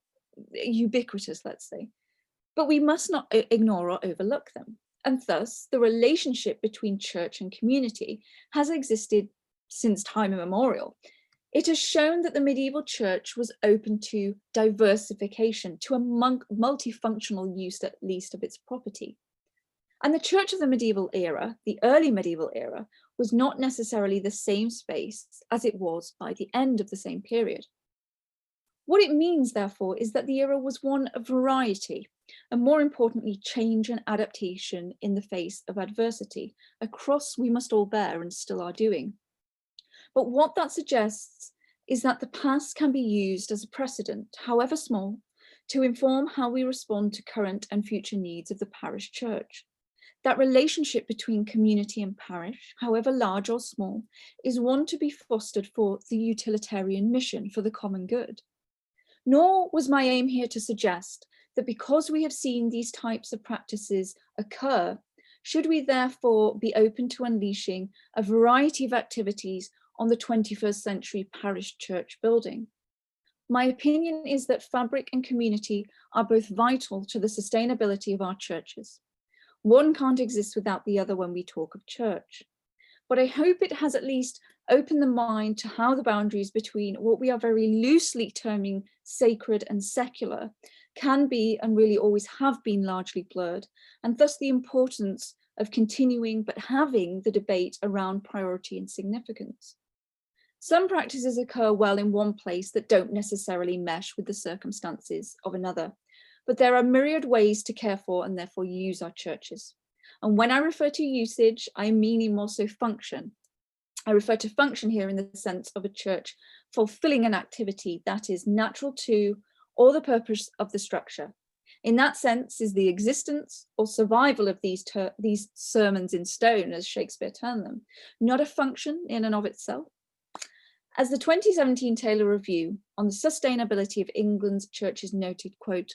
ubiquitous, let's say, but we must not ignore or overlook them. And thus, the relationship between church and community has existed since time immemorial. It has shown that the medieval church was open to diversification, to a multifunctional use at least of its property. And the church of the medieval era, the early medieval era, was not necessarily the same space as it was by the end of the same period. What it means, therefore, is that the era was one of variety, and more importantly, change and adaptation in the face of adversity, a cross we must all bear and still are doing. But what that suggests is that the past can be used as a precedent, however small, to inform how we respond to current and future needs of the parish church. That relationship between community and parish, however large or small, is one to be fostered for the utilitarian mission, for the common good. Nor was my aim here to suggest that because we have seen these types of practices occur, should we therefore be open to unleashing a variety of activities on the 21st century parish church building. My opinion is that fabric and community are both vital to the sustainability of our churches. One can't exist without the other when we talk of church. But I hope it has at least opened the mind to how the boundaries between what we are very loosely terming sacred and secular can be, and really always have been, largely blurred, and thus the importance of continuing but having the debate around priority and significance. Some practices occur well in one place that don't necessarily mesh with the circumstances of another, but there are myriad ways to care for and therefore use our churches. And when I refer to usage, I mean more so function. I refer to function here in the sense of a church fulfilling an activity that is natural to or the purpose of the structure. In that sense is the existence or survival of these sermons in stone, as Shakespeare termed them, not a function in and of itself. As the 2017 Taylor Review on the sustainability of England's churches noted, quote,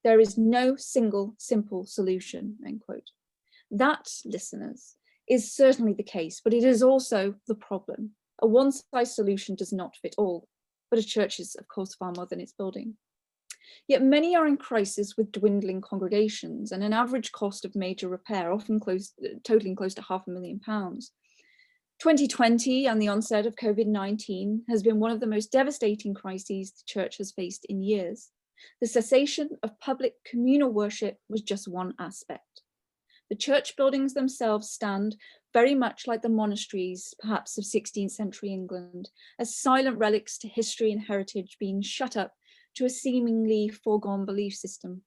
"There is no single simple solution," end quote. That, listeners, is certainly the case, but it is also the problem. A one-size solution does not fit all, but a church is, of course, far more than its building. Yet many are in crisis with dwindling congregations and an average cost of major repair, often totaling close to £500,000. 2020 and the onset of COVID-19 has been one of the most devastating crises the church has faced in years. The cessation of public communal worship was just one aspect. The church buildings themselves stand very much like the monasteries, perhaps of 16th century England, as silent relics to history and heritage being shut up to a seemingly foregone belief system.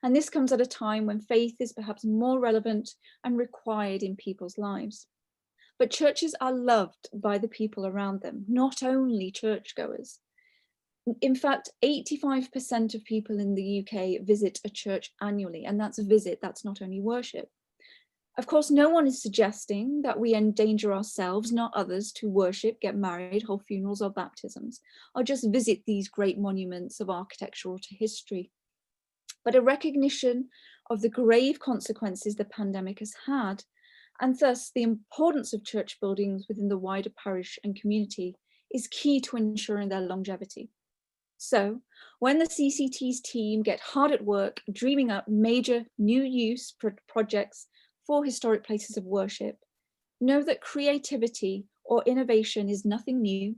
And this comes at a time when faith is perhaps more relevant and required in people's lives. But churches are loved by the people around them, not only churchgoers. In fact, 85% of people in the UK visit a church annually, and that's a visit, that's not only worship. Of course, no one is suggesting that we endanger ourselves, not others, to worship, get married, hold funerals or baptisms, or just visit these great monuments of architecture or to history. But a recognition of the grave consequences the pandemic has had, and thus the importance of church buildings within the wider parish and community, is key to ensuring their longevity. So when the CCT's team get hard at work dreaming up major new use projects for historic places of worship, know that creativity or innovation is nothing new.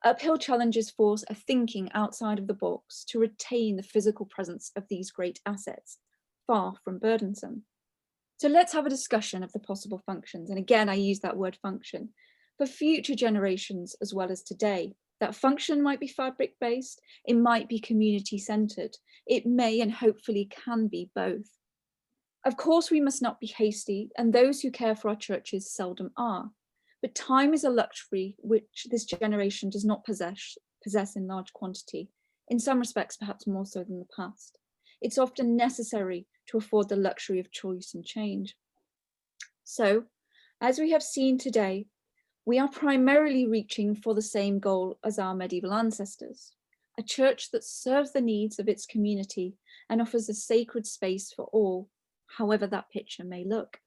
Uphill challenges force a thinking outside of the box to retain the physical presence of these great assets, far from burdensome. So let's have a discussion of the possible functions. And again, I use that word function for future generations as well as today. That function might be fabric-based, it might be community-centered, it may and hopefully can be both. Of course, we must not be hasty, and those who care for our churches seldom are. But time is a luxury which this generation does not possess in large quantity, in some respects perhaps more so than the past. It's often necessary to afford the luxury of choice and change. So, as we have seen today, we are primarily reaching for the same goal as our medieval ancestors, a church that serves the needs of its community and offers a sacred space for all, however that picture may look.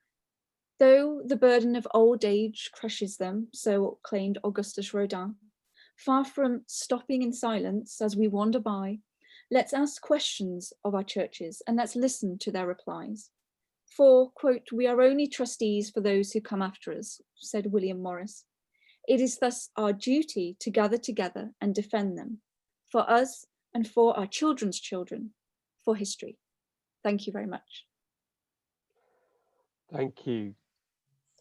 Though the burden of old age crushes them, so claimed Augustus Rodin, far from stopping in silence as we wander by, let's ask questions of our churches and let's listen to their replies. For, quote, "we are only trustees for those who come after us," said William Morris. It is thus our duty to gather together and defend them, for us and for our children's children, for history. Thank you very much. Thank you.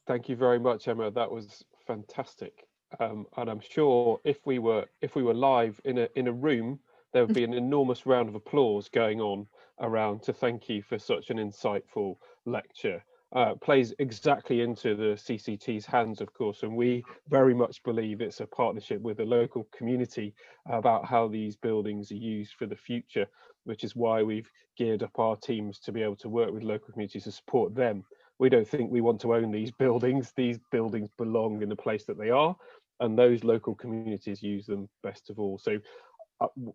Thank you very much, Emma. That was fantastic. And I'm sure if we were live in a room, there would be an enormous round of applause going on around to thank you for such an insightful lecture. Plays exactly into the CCT's hands, of course, and we very much believe it's a partnership with the local community about how these buildings are used for the future, which is why we've geared up our teams to be able to work with local communities to support them. We don't think we want to own these buildings. These buildings belong in the place that they are, and those local communities use them best of all. So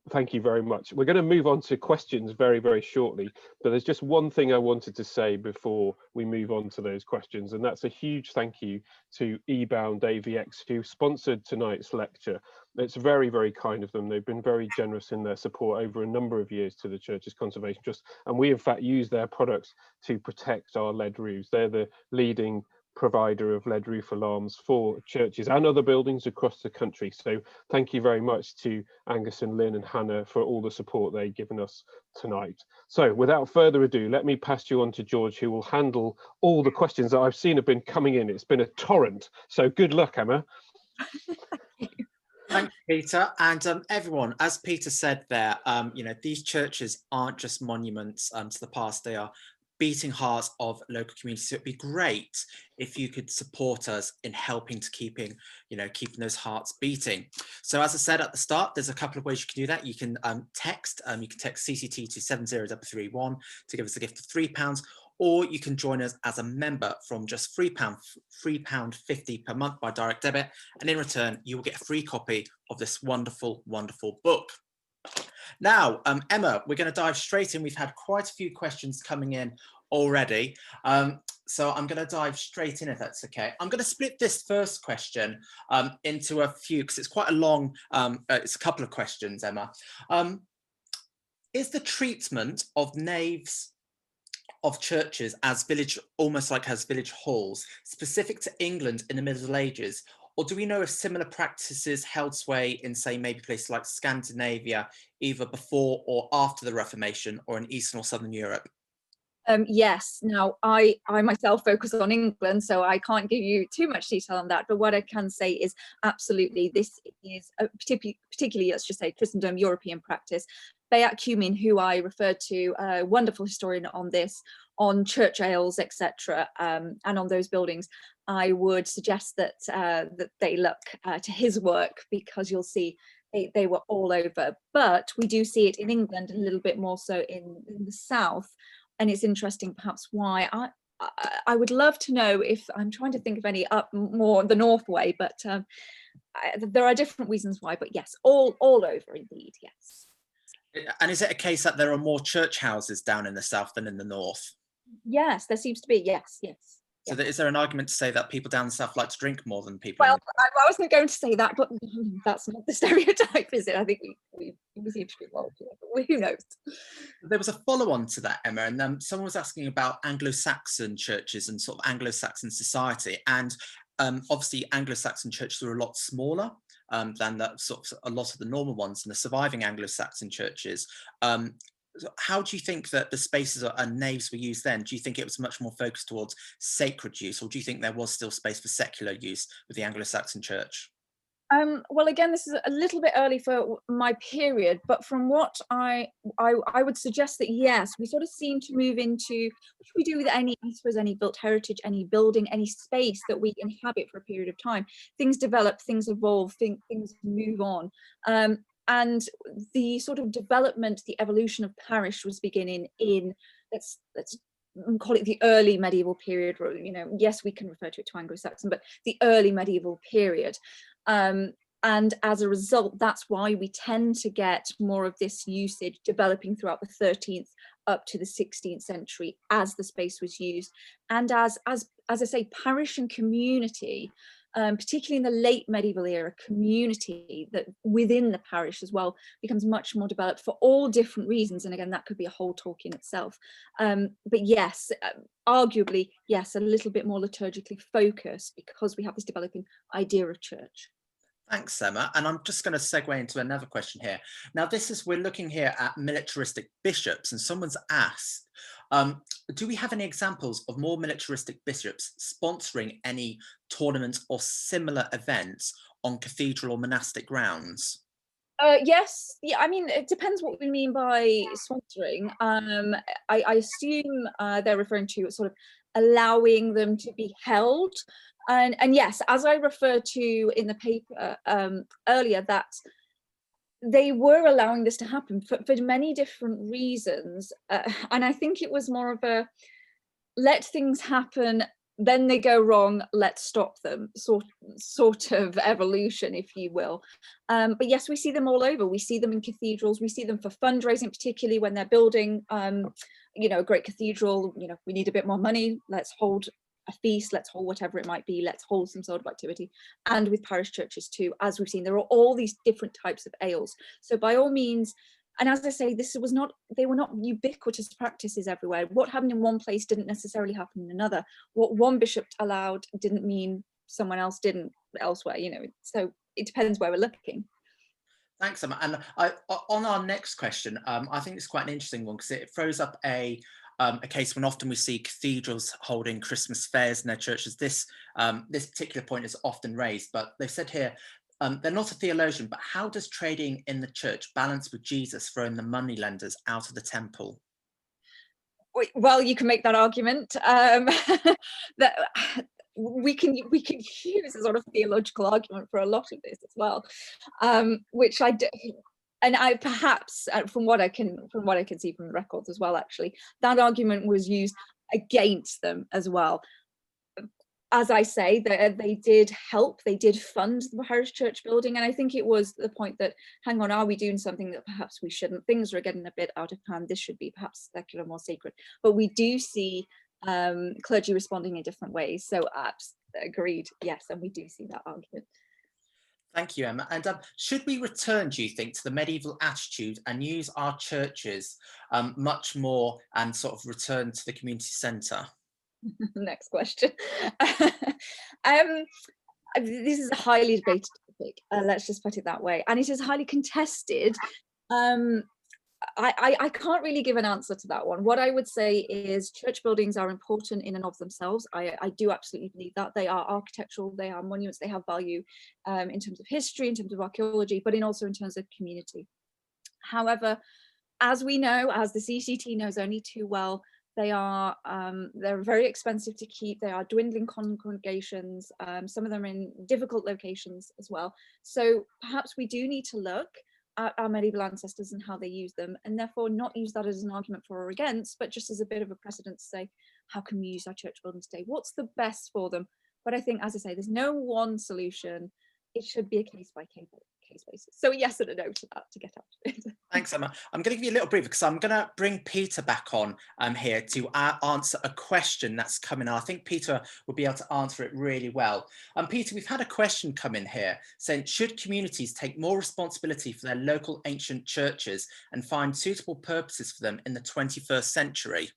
thank you very much. We're going to move on to questions very, very shortly, but there's just one thing I wanted to say before we move on to those questions, and that's a huge thank you to eBound AVX who sponsored tonight's lecture. It's very, very kind of them. They've been very generous in their support over a number of years to the Church's Conservation Trust, and we in fact use their products to protect our lead roofs. They're the leading provider of lead roof alarms for churches and other buildings across the country. So thank you very much to Angus and Lynn and Hannah for all the support they've given us tonight. So without further ado, let me pass you on to George, who will handle all the questions that I've seen have been coming in. It's been a torrent. So good luck, Emma. Thanks, Peter. And everyone, as Peter said there, you know, these churches aren't just monuments to the past, they are beating hearts of local communities. So it'd be great if you could support us in helping to keeping those hearts beating. So as I said at the start, there's a couple of ways you can do that. You can text CCT to 70331 to give us a gift of £3, or you can join us as a member from just £3.50 per month by direct debit, and in return you will get a free copy of this wonderful, wonderful book. Now, Emma, we're going to dive straight in. We've had quite a few questions coming in already. So I'm going to dive straight in, if that's okay. I'm going to split this first question into a few, because it's quite a long, it's a couple of questions, Emma. Is the treatment of naves of churches as village, almost like as village halls, specific to England in the Middle Ages? Or do we know if similar practices held sway in, say, maybe places like Scandinavia, either before or after the Reformation, or in Eastern or Southern Europe? Yes. Now, I myself focus on England, so I can't give you too much detail on that. But what I can say is absolutely, this is particularly, let's just say, Christendom European practice. Betramin, who I referred to, a wonderful historian on this, on church aisles, etc., and on those buildings, I would suggest that that they look to his work, because you'll see they were all over. But we do see it in England a little bit more so in the south, and it's interesting perhaps why. I would love to know, if I'm trying to think of any up more the north way, but there are different reasons why. But yes, all over indeed, yes. And is it a case that there are more church houses down in the south than in the north? Yes, there seems to be. Yes. So is there an argument to say that people down the south like to drink more than people? Well, I wasn't going to say that, but that's not the stereotype, is it? I think we seem to be involved, but who knows? There was a follow-on to that, Emma, and someone was asking about Anglo-Saxon churches and sort of Anglo-Saxon society, and obviously Anglo-Saxon churches are a lot smaller than that sort of a lot of the normal ones, and the surviving Anglo-Saxon churches. How do you think that the spaces and naves were used then? Do you think it was much more focused towards sacred use, or do you think there was still space for secular use with the Anglo-Saxon church? Well, again, this is a little bit early for my period, but from what I would suggest that yes, we sort of seem to move into, which we do with any, I suppose, any built heritage, any building, any space that we inhabit for a period of time. Things develop, things evolve, things move on. And the sort of development, the evolution of parish was beginning in, let's call it the early medieval period. You know, yes, we can refer to it to Anglo-Saxon, but the early medieval period. And as a result, that's why we tend to get more of this usage developing throughout the 13th up to the 16th century as the space was used. And as I say, parish and community, particularly in the late medieval era, community that within the parish as well becomes much more developed for all different reasons. And again, that could be a whole talk in itself. But yes, arguably, yes, a little bit more liturgically focused because we have this developing idea of church. Thanks, Emma. And I'm just going to segue into another question here. Now, we're looking here at militaristic bishops, and someone's asked, do we have any examples of more militaristic bishops sponsoring any tournaments or similar events on cathedral or monastic grounds? Yes, yeah, I mean, it depends what we mean by sponsoring. I assume they're referring to sort of allowing them to be held. And yes, as I referred to in the paper earlier, that they were allowing this to happen for many different reasons. And I think it was more of a let things happen, then they go wrong, let's stop them sort of evolution, if you will. But yes, we see them all over. We see them in cathedrals. We see them for fundraising, particularly when they're building, you know, a great cathedral. You know, we need a bit more money. Let's hold a feast, let's hold whatever it might be, let's hold some sort of activity. And with parish churches too, as we've seen, there are all these different types of ales. So by all means, and as I say, they were not ubiquitous practices everywhere. What happened in one place didn't necessarily happen in another. What one bishop allowed didn't mean someone else didn't elsewhere, you know, so it depends where we're looking. Thanks, Emma. And on our next question, I think it's quite an interesting one because it throws up a case when often we see cathedrals holding Christmas fairs in their churches. This particular point is often raised, but they've said here, they're not a theologian, but how does trading in the church balance with Jesus throwing the moneylenders out of the temple? Well, you can make that argument. That we can use a sort of theological argument for a lot of this as well, which I do. And I perhaps, from what I can see from the records as well, actually, that argument was used against them as well. As I say, they did help, they did fund the parish church building, and I think it was the point that, hang on, are we doing something that perhaps we shouldn't? Things are getting a bit out of hand. This should be perhaps secular, more sacred. But we do see clergy responding in different ways. So agreed, yes, and we do see that argument. Thank you, Emma. And should we return, do you think, to the medieval attitude and use our churches much more and sort of return to the community centre? Next question. This is a highly debated topic, let's just put it that way, and it is highly contested. I can't really give an answer to that one. What I would say is church buildings are important in and of themselves. I do absolutely believe that. They are architectural, they are monuments, they have value in terms of history, in terms of archaeology, but also in terms of community. However, as we know, as the CCT knows only too well, they're very expensive to keep. They are dwindling congregations. Some of them are in difficult locations as well. So perhaps we do need to look at our medieval ancestors and how they use them, and therefore not use that as an argument for or against, but just as a bit of a precedent to say, how can we use our church buildings today? What's the best for them? But I think, as I say, there's no one solution. It should be a case by case basis. So a yes and a no to that, to get out of it. Thanks, Emma. I'm going to give you a little brief because I'm going to bring Peter back on here to answer a question that's coming. I think Peter will be able to answer it really well. Peter, we've had a question come in here saying, should communities take more responsibility for their local ancient churches and find suitable purposes for them in the 21st century?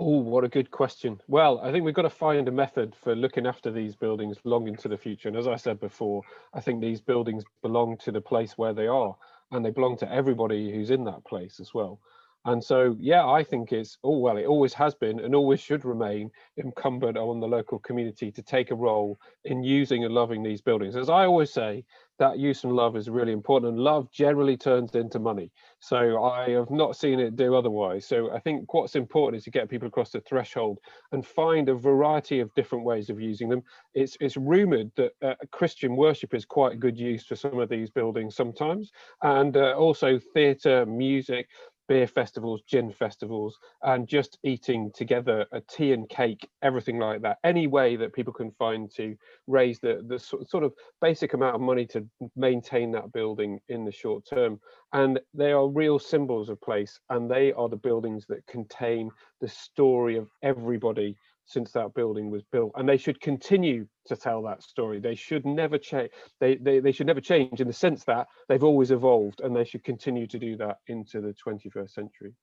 Oh, what a good question. Well, I think we've got to find a method for looking after these buildings long into the future. And as I said before, I think these buildings belong to the place where they are, and they belong to everybody who's in that place as well. And so, yeah, I think it always has been and always should remain incumbent on the local community to take a role in using and loving these buildings. As I always say, that use and love is really important, and love generally turns into money. So I have not seen it do otherwise. So I think what's important is to get people across the threshold and find a variety of different ways of using them. It's rumoured that Christian worship is quite good use for some of these buildings sometimes, and also theatre, music, beer festivals, gin festivals, and just eating together a tea and cake, everything like that. Any way that people can find to raise the sort of basic amount of money to maintain that building in the short term. And they are real symbols of place, and they are the buildings that contain the story of everybody since that building was built, and they should continue to tell that story. They should never change. They should never change in the sense that they've always evolved, and they should continue to do that into the 21st century.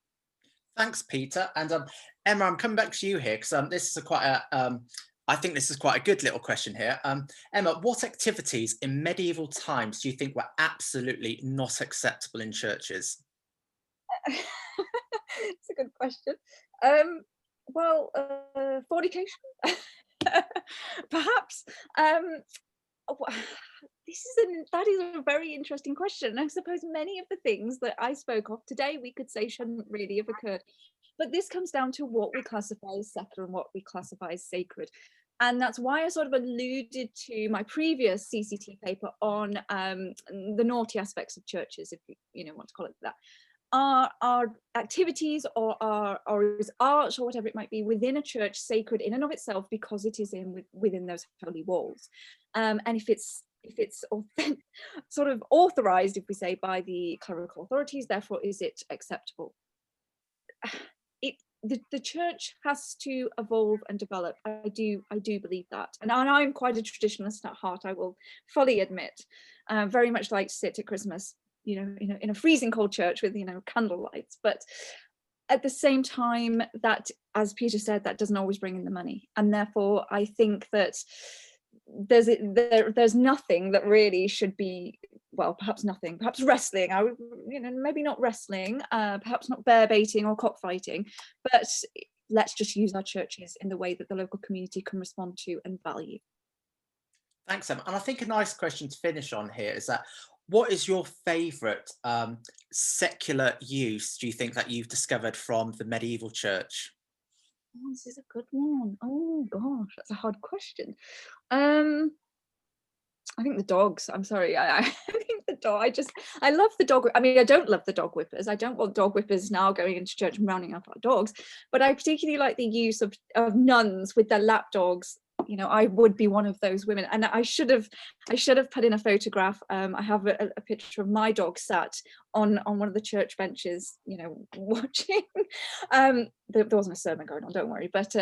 Thanks, Peter. And Emma, I'm coming back to you here because this is I think this is quite a good little question here. Emma, what activities in medieval times do you think were absolutely not acceptable in churches? It's a good question. Well, fornication, perhaps. That is a very interesting question. I suppose many of the things that I spoke of today, we could say shouldn't really have occurred. But this comes down to what we classify as secular and what we classify as sacred. And that's why I sort of alluded to my previous CCT paper on the naughty aspects of churches, if you want to call it that. Are activities or is art or whatever it might be within a church sacred in and of itself because it is within those holy walls, and if it's sort of authorized, if we say, by the clerical authorities, therefore is it acceptable? The church has to evolve and develop. I do believe that, and I'm quite a traditionalist at heart, I will fully admit. Very much like to sit at Christmas, in a freezing cold church with candle lights, but at the same time, that, as Peter said, that doesn't always bring in the money, and therefore I think that there's nothing that really should be, well, perhaps nothing, perhaps wrestling, maybe not wrestling, perhaps not bear baiting or cockfighting, but let's just use our churches in the way that the local community can respond to and value. Thanks, Emma. And I think a nice question to finish on here is that, what is your favourite secular use, do you think, that you've discovered from the medieval church? Oh, this is a good one. Oh gosh, that's a hard question. I think the dogs. I'm sorry. I think the dog. I love the dog. I mean, I don't love the dog whippers. I don't want dog whippers now going into church and rounding up our dogs. But I particularly like the use of nuns with their lap dogs. I would be one of those women, and I should have put in a photograph. I have a picture of my dog sat on one of the church benches, watching. There wasn't a sermon going on, don't worry, but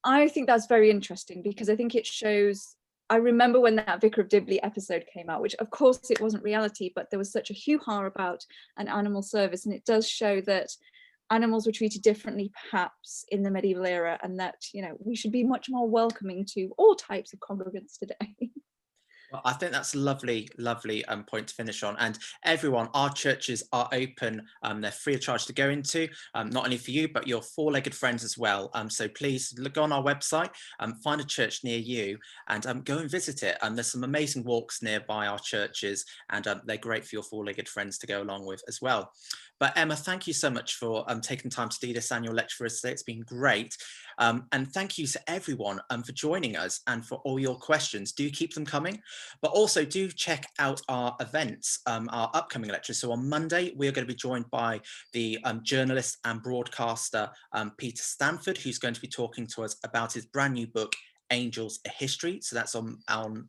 I think that's very interesting because I think it shows. I remember when that Vicar of Dibley episode came out, which of course it wasn't reality, but there was such a hoo-ha about an animal service, and it does show that animals were treated differently perhaps in the medieval era, and that we should be much more welcoming to all types of congregants today. Well, I think that's a lovely point to finish on. And everyone, our churches are open. They're free of charge to go into, not only for you, but your four-legged friends as well. So please look on our website, find a church near you, and go and visit it. There's some amazing walks nearby our churches, and they're great for your four-legged friends to go along with as well. But Emma, thank you so much for taking time to do this annual lecture for us today. It's been great. And thank you to everyone for joining us and for all your questions. Do keep them coming, but also do check out our events, our upcoming lectures. So on Monday, we are going to be joined by the journalist and broadcaster Peter Stanford, who's going to be talking to us about his brand new book, Angels, a History. So that's on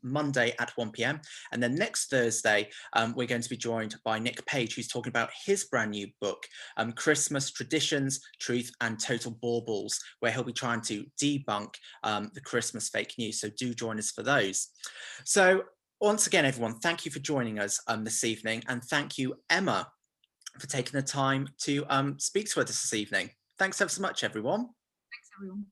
Monday at 1 p.m. And then next Thursday, we're going to be joined by Nick Page, who's talking about his brand new book, Christmas Traditions, Truth and Total Baubles, where he'll be trying to debunk the Christmas fake news. So do join us for those. So once again, everyone, thank you for joining us this evening. And thank you, Emma, for taking the time to speak to us this evening. Thanks ever so much, everyone. Thanks, everyone.